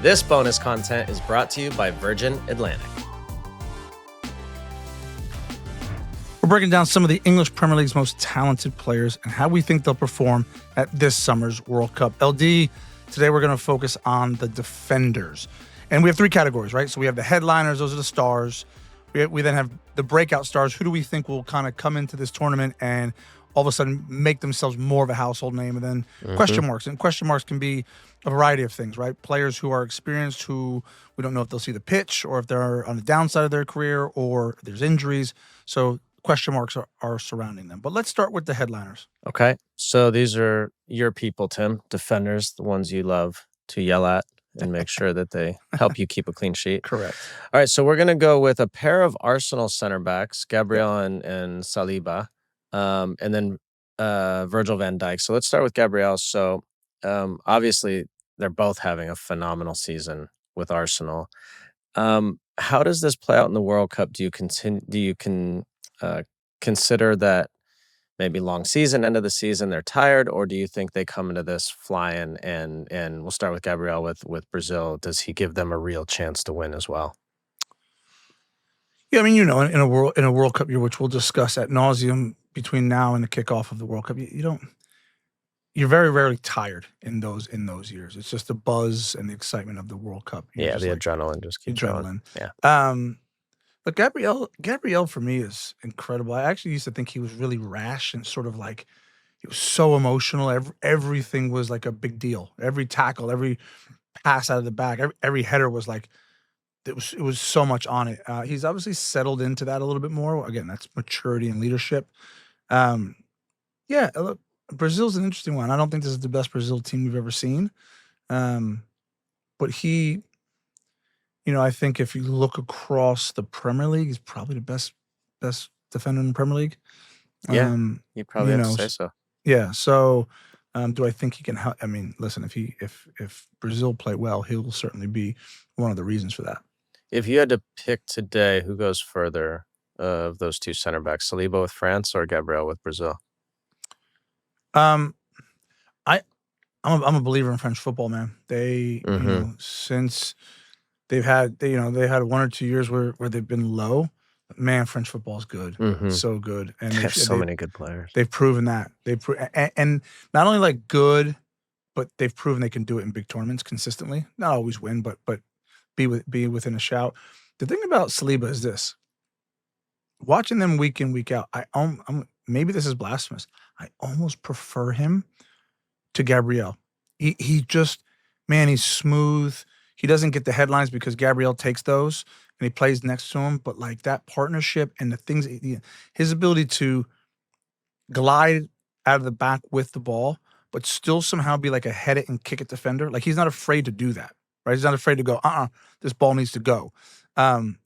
This bonus content is brought to you by Virgin Atlantic. We're breaking down some of the English Premier League's most talented players and how we think they'll perform at this summer's World Cup. LD, today we're going to focus on the defenders. And we have three categories, right? So we have the headliners, those are the stars. We then have the breakout stars. Who do we think will kind of come into this tournament and all of a sudden make themselves more of a household name? And then question marks. And question marks can be a variety of things, right? Players who are experienced, who we don't know if they'll see the pitch or if they're on the downside of their career or there's injuries. So question marks are surrounding them. But let's start with the headliners. Okay. So these are your people, Tim, defenders, the ones you love to yell at and make sure that they help you keep a clean sheet. Correct. All right. So we're going to go with a pair of Arsenal center backs, Gabriel and Saliba, and then Virgil Van Dijk. So let's start with Gabriel. So obviously, they're both having a phenomenal season with Arsenal. How does this play out in the World Cup? Do you consider that maybe long season, end of the season, they're tired, or do you think they come into this flying? And we'll start with Gabriel with Brazil. Does he give them a real chance to win as well? Yeah, I mean, in a World Cup year, which we'll discuss ad nauseum between now and the kickoff of the World Cup, you're very rarely tired in those years. It's just the buzz and the excitement of the World Cup. Yeah, the adrenaline just keeps going. Yeah. But Gabriel for me is incredible. I actually used to think he was really rash and sort of like he was so emotional. Everything was like a big deal. Every tackle, every pass out of the back, every header was like it was so much on it. He's obviously settled into that a little bit more. Again, that's maturity and leadership. Look, Brazil's an interesting one. I don't think this is the best Brazil team we've ever seen. But he, I think if you look across the Premier League, he's probably the best defender in the Premier League. Yeah, you probably have to say so. Yeah. So, do I think he can help? I mean, listen, if Brazil play well, he will certainly be one of the reasons for that. If you had to pick today, who goes further of those two center backs, Saliba with France or Gabriel with Brazil? I'm a believer in French football, man. They, since they've had, they had 1 or 2 years where they've been low. Man, French football is good, so good, and they have so many good players. They've proven that and not only like good, but they've proven they can do it in big tournaments consistently. Not always win, but be within a shout. The thing about Saliba is this: watching them week in, week out, I'm maybe this is blasphemous. I almost prefer him to Gabriel. He just, man, he's smooth. He doesn't get the headlines because Gabriel takes those and he plays next to him. But like that partnership and the things, his ability to glide out of the back with the ball, but still somehow be like a head it and kick it defender. Like he's not afraid to do that, right? He's not afraid to go, this ball needs to go.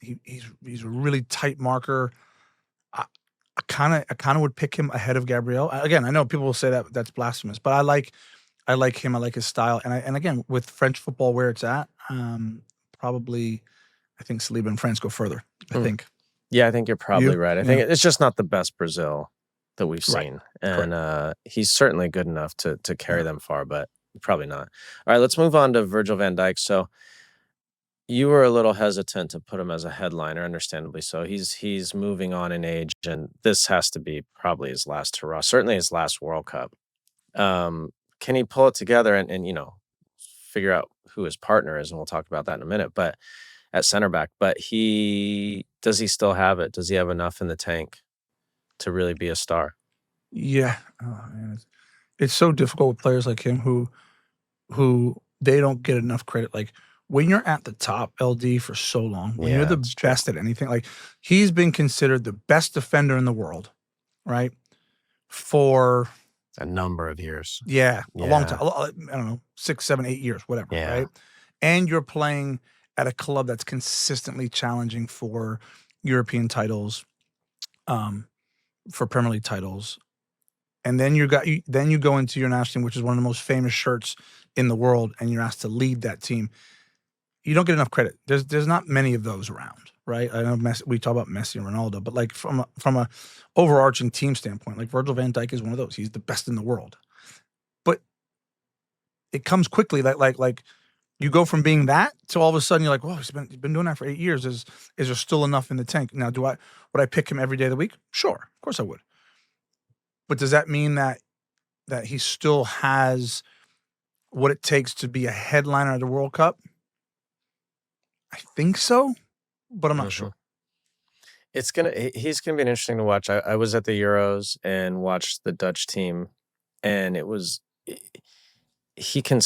He's a really tight marker. I kind of would pick him ahead of Gabriel. Again, I know people will say that that's blasphemous, but I like him. I like his style. And again, with French football where it's at, probably I think Saliba and France go further. I think. Yeah, I think you're probably right. I think it's just not the best Brazil that we've seen. And he's certainly good enough to carry them far, but probably not. All right, let's move on to Virgil van Dijk. So you were a little hesitant to put him as a headliner, understandably so. He's moving on in age, and this has to be probably his last hurrah, certainly his last World Cup. Can he pull it together and figure out who his partner is? And we'll talk about that in a minute. But at center back, does he still have it? Does he have enough in the tank to really be a star? Yeah, man, it's so difficult with players like him who they don't get enough credit. Like when you're at the top, LD, for so long, when you're the best at anything, like he's been considered the best defender in the world, right? For a number of years. Yeah, a long time. I don't know, 6, 7, 8 years, whatever, right? And you're playing at a club that's consistently challenging for European titles, for Premier League titles. And then you go into your national team, which is one of the most famous shirts in the world, and you're asked to lead that team. You don't get enough credit. There's not many of those around, right? I know we talk about Messi and Ronaldo, but like from a overarching team standpoint, like Virgil Van Dijk is one of those. He's the best in the world. But it comes quickly that like You go from being that to all of a sudden you're like, whoa, he's been doing that for 8 years. Is there still enough in the tank? Now, would I pick him every day of the week? Sure, of course I would. But does that mean that he still has what it takes to be a headliner at the World Cup? I think so, but I'm not sure. He's gonna be interesting to watch. I was at the Euros and watched the Dutch team, and he can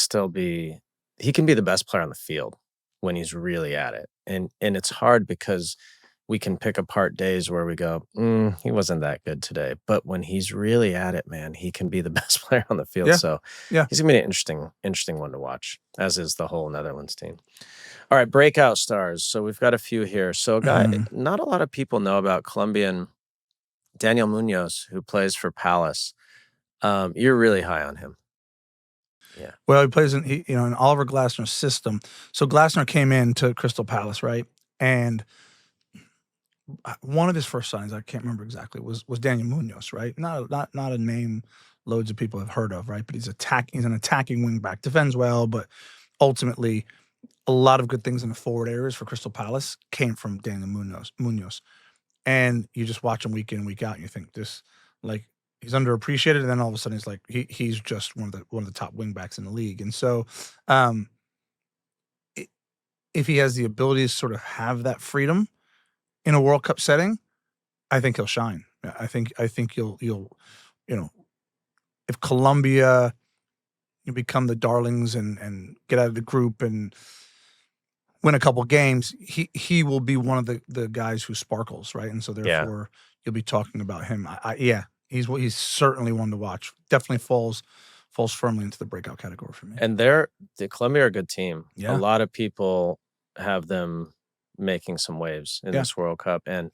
be the best player on the field when he's really at it. And it's hard because we can pick apart days where we go, he wasn't that good today. But when he's really at it, man, he can be the best player on the field. Yeah. So Yeah. he's gonna be an interesting one to watch, as is the whole Netherlands team. All right, breakout stars. So we've got a few here. So a guy not a lot of people know about, Colombian Daniel Munoz, who plays for Palace. You're really high on him. Yeah. Well, he plays in Oliver Glasner's system. So Glasner came in to Crystal Palace, right? And one of his first signings, I can't remember exactly, was Daniel Munoz, right? Not a name loads of people have heard of, right? But he's an attacking wing back, defends well, but ultimately a lot of good things in the forward areas for Crystal Palace came from Daniel Munoz. And you just watch him week in, week out, and you think he's underappreciated, and then all of a sudden he's just one of the top wing backs in the league. And so if he has the ability to sort of have that freedom in a World Cup setting, I think he'll shine. I think you'll if Colombia become the darlings and get out of the group and win a couple games, he will be one of the guys who sparkles, right? And so therefore you'll be talking about him. He's certainly one to watch. Definitely falls firmly into the breakout category for me. And the Colombia are a good team. Yeah. A lot of people have them making some waves in this World Cup, and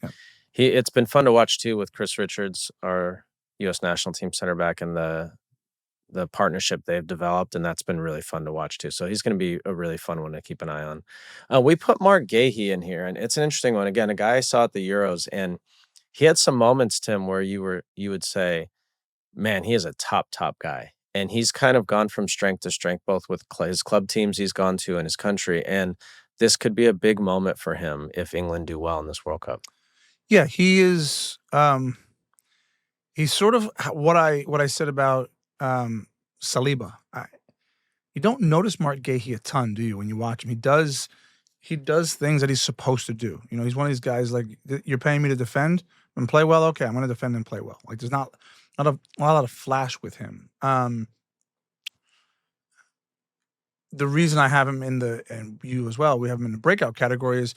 it's been fun to watch too with Chris Richards, our U.S. national team center back, and the partnership they've developed, and that's been really fun to watch too. So he's going to be a really fun one to keep an eye on. We put Mark Gahey in here, and it's an interesting one. Again, a guy I saw at the Euros, and he had some moments, Tim, where you would say, man, he is a top guy. And he's kind of gone from strength to strength, both with his club teams he's gone to and his country. And this could be a big moment for him if England do well in this World Cup. Yeah, he is. He's sort of what I said about Saliba. You don't notice Mark Gahey a ton, do you? When you watch him, he does things that he's supposed to do. He's one of these guys like, you're paying me to defend and play well. Okay, I'm going to defend and play well. Like there's not a lot of flash with him. The reason I have him and you as well, we have him in the breakout category, is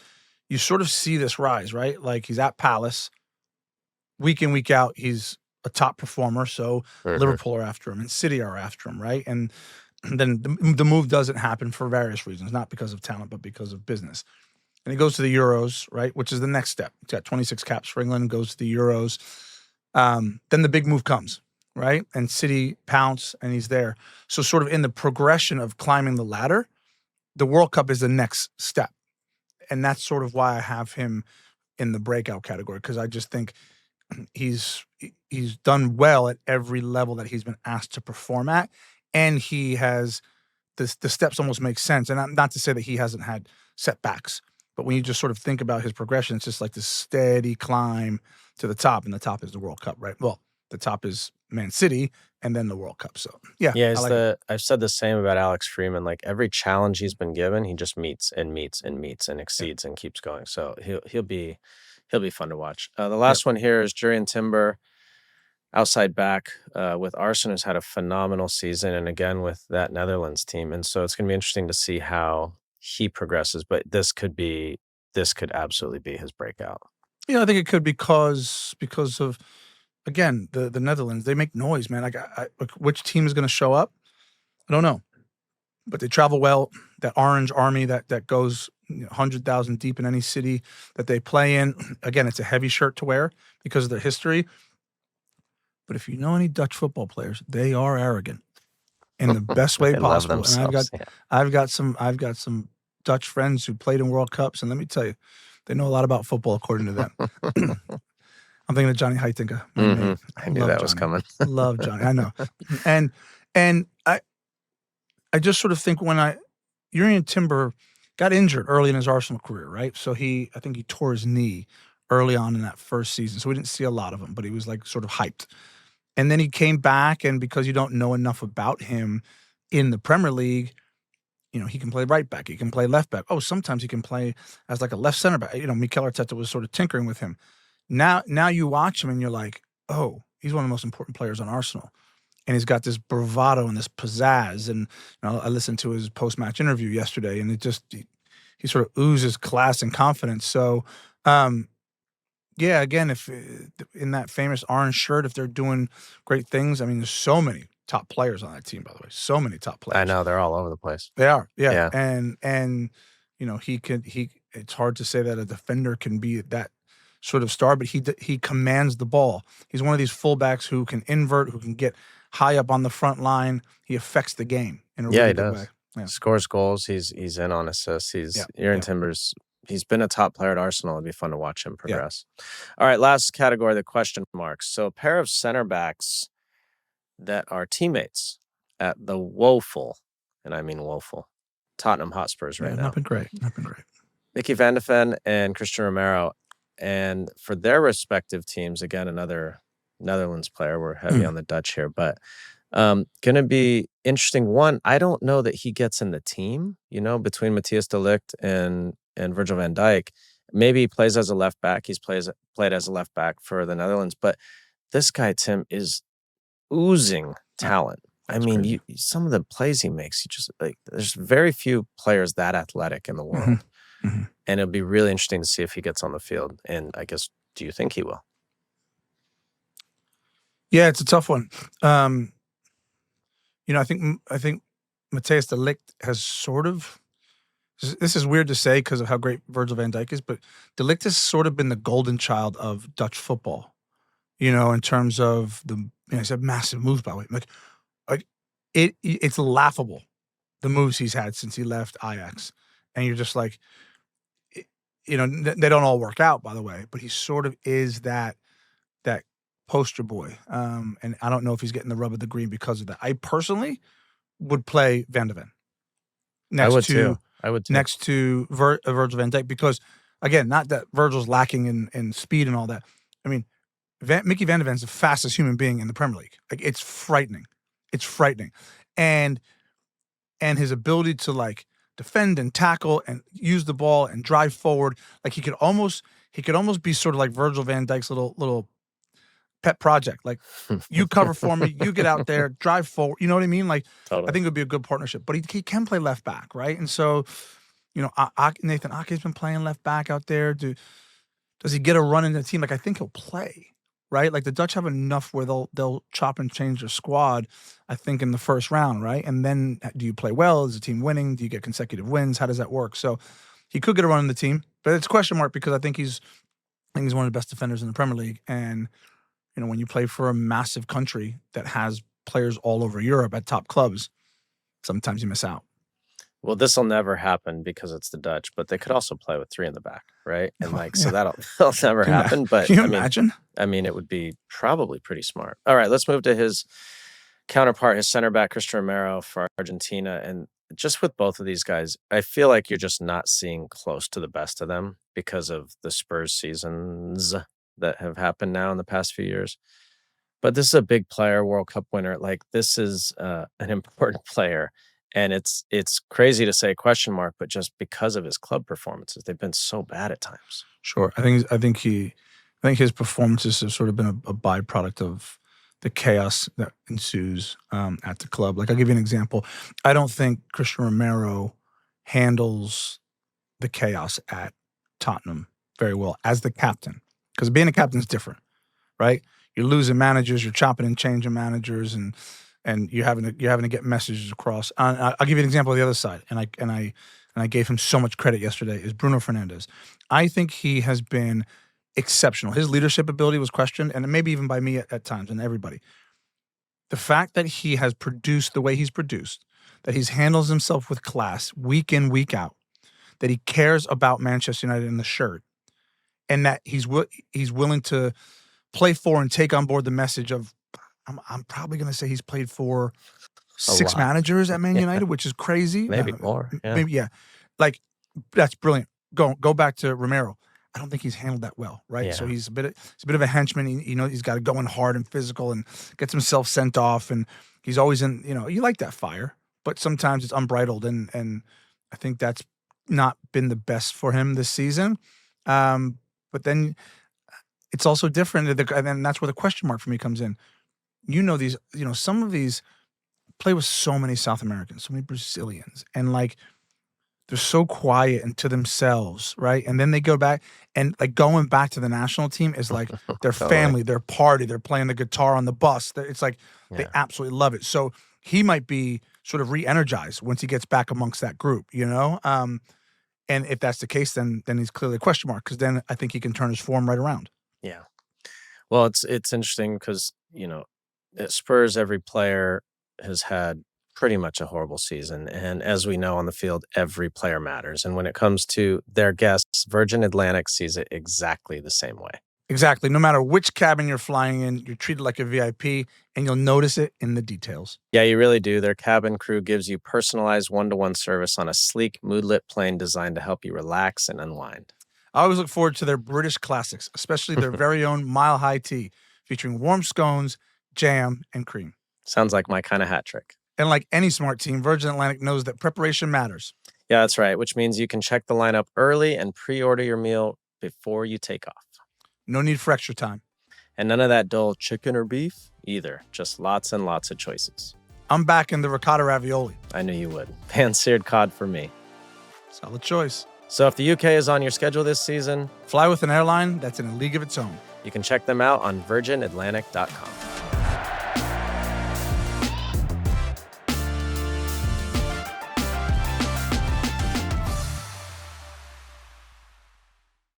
you sort of see this rise, right? Like he's at Palace, week in, week out, he's a top performer. So Liverpool are after him and City are after him, right? And then the move doesn't happen for various reasons, not because of talent, but because of business. And he goes to the Euros, right? Which is the next step. He's got 26 caps for England, goes to the Euros. Then the big move comes, right? And City pounce, and he's there. So sort of in the progression of climbing the ladder, the World Cup is the next step. And that's sort of why I have him in the breakout category, because I just think he's done well at every level that he's been asked to perform at. And he has the steps almost make sense. And not to say that he hasn't had setbacks, but when you just sort of think about his progression, it's just like this steady climb to the top, and the top is the World Cup, right? Well, the top is Man City, and then the World Cup. So yeah, I've said the same about Alex Freeman. Like every challenge he's been given, he just meets and exceeds and keeps going. So he'll be fun to watch. The last one here is Jurrien Timber, outside back with Arsenal, who's had a phenomenal season, and again with that Netherlands team. And so it's going to be interesting to see how he progresses. But this could absolutely be his breakout. Yeah, I think it could because of, again, the Netherlands. They make noise, man. Like which team is going to show up? I don't know, but they travel well. That orange army that goes 100,000 deep in any city that they play in. Again, it's a heavy shirt to wear because of their history. But if you know any Dutch football players, they are arrogant in the best way possible. And I've got some Dutch friends who played in World Cups, and let me tell you, they know a lot about football according to them. I'm thinking of Johnny Heitinga. I knew that was coming. Love Johnny. I know. And I just sort of think when Jurrien Timber got injured early in his Arsenal career, right? So I think he tore his knee early on in that first season. So we didn't see a lot of him, but he was like sort of hyped. And then he came back, and because you don't know enough about him in the Premier League, he can play right back, he can play left back. Oh, sometimes he can play as like a left center back. Mikel Arteta was sort of tinkering with him. Now you watch him and you're like, oh, he's one of the most important players on Arsenal. And he's got this bravado and this pizzazz. And I listened to his post-match interview yesterday, and he sort of oozes class and confidence. So, yeah, again, if in that famous orange shirt, if they're doing great things, I mean, there's so many top players on that team, by the way. So many top players. I know, they're all over the place. They are, yeah. Yeah. And it's hard to say that a defender can be that sort of star, but he commands the ball. He's one of these fullbacks who can invert, who can get high up on the front line. He affects the game in a really good way. Yeah. Scores goals. He's in on assists. Jurrien Timber's. He's been a top player at Arsenal. It'd be fun to watch him progress. Yeah. All right, last category, the question marks. So a pair of center backs that are teammates at the woeful, and I mean woeful, Tottenham Hotspurs right now. Not been great. Micky Van de Ven and Christian Romero. And for their respective teams, again, another Netherlands player. We're heavy on the Dutch here, but going to be interesting. One, I don't know that he gets in the team, between Matthijs de Ligt and Virgil van Dijk. Maybe he plays as a left back. He's played as a left back for the Netherlands, but this guy, Tim, is oozing talent. I mean, some of the plays he makes, there's very few players that athletic in the world. Mm-hmm. And it'll be really interesting to see if he gets on the field. And I guess, do you think he will? Yeah, it's a tough one. I think Matthijs de Ligt has sort of. This is weird to say because of how great Virgil van Dijk is, but de Ligt has sort of been the golden child of Dutch football. In terms of he's had massive moves, by the way. Like it's laughable, the moves he's had since he left Ajax, and you're just like, they don't all work out, by the way, but he sort of is that poster boy. And I don't know if he's getting the rub of the green because of that. I personally would play Van de Ven. I would too. Next to Virgil van Dijk, because, again, not that Virgil's lacking in speed and all that. I mean, Micky Van de Ven's the fastest human being in the Premier League. Like, it's frightening. It's frightening. And his ability to, defend and tackle and use the ball and drive forward, he could almost be sort of like Virgil van Dijk's little pet project. Like, you cover for me, you get out there, drive forward. You know what I mean? Totally. I think it would be a good partnership. But he can play left back, right? And so, Nathan Ake's been playing left back out there. Does he get a run in the team? I think he'll play, right? The Dutch have enough where they'll chop and change their squad, I think, in the first round, right? And then do you play well? Is the team winning? Do you get consecutive wins? How does that work? So he could get a run in the team, but it's a question mark because I think he's one of the best defenders in the Premier League. And when you play for a massive country that has players all over Europe at top clubs, sometimes you miss out. Well, this will never happen because it's the Dutch, but they could also play with three in the back, right? And so that'll never happen. But can you imagine? I mean, it would be probably pretty smart. All right, let's move to his counterpart, his center back, Christian Romero for Argentina. And just with both of these guys, I feel like you're just not seeing close to the best of them because of the Spurs seasons that have happened now in the past few years. But this is a big player, World Cup winner. This is an important player. And it's crazy to say question mark, but just because of his club performances, they've been so bad at times. Sure. I think his performances have sort of been a byproduct of the chaos that ensues at the club. I'll give you an example. I don't think Christian Romero handles the chaos at Tottenham very well as the captain. Because being a captain is different, right? You're losing managers, you're chopping and changing managers, and you're having to get messages across. I'll give you an example of the other side, and I gave him so much credit yesterday. Is Bruno Fernandes? I think he has been exceptional. His leadership ability was questioned, and maybe even by me at times, and everybody. The fact that he has produced the way he's produced, that he handles himself with class week in, week out, that he cares about Manchester United in the shirt, and that he's willing to play for and take on board the message of, I'm probably going to say he's played for 6 managers at Man United, which is crazy. Maybe more. Yeah. Maybe, yeah. Like, that's brilliant. Go back to Romero. I don't think he's handled that well, right? Yeah. So he's a bit of a henchman. He's got to go in hard and physical and gets himself sent off, and he's always in. You like that fire, but sometimes it's unbridled, and I think that's not been the best for him this season. But then it's also different, and then that's where the question mark for me comes in. These, some of these play with so many South Americans, so many Brazilians, and like they're so quiet and to themselves, right? And then they go back, and like going back to the national team is like their family, their party, they're playing the guitar on the bus. It's like they absolutely love it. So he might be sort of re-energized once he gets back amongst that group, And if that's the case, then he's clearly a question mark, because then I think he can turn his form right around. Yeah. Well, it's interesting because, at Spurs, every player has had pretty much a horrible season. And as we know on the field, every player matters. And when it comes to their guests, Virgin Atlantic sees it exactly the same way. Exactly. No matter which cabin you're flying in, you're treated like a VIP, and you'll notice it in the details. Yeah, you really do. Their cabin crew gives you personalized one-to-one service on a sleek, mood-lit plane designed to help you relax and unwind. I always look forward to their British classics, especially their very own Mile High Tea, featuring warm scones, jam, and cream. Sounds like my kind of hat trick. And like any smart team, Virgin Atlantic knows that preparation matters. Yeah, that's right, which means you can check the lineup early and pre-order your meal before you take off. No need for extra time. And none of that dull chicken or beef either. Just lots and lots of choices. I'm back in the ricotta ravioli. I knew you would. Pan-seared cod for me. Solid choice. So if the UK is on your schedule this season, fly with an airline that's in a league of its own. You can check them out on virginatlantic.com.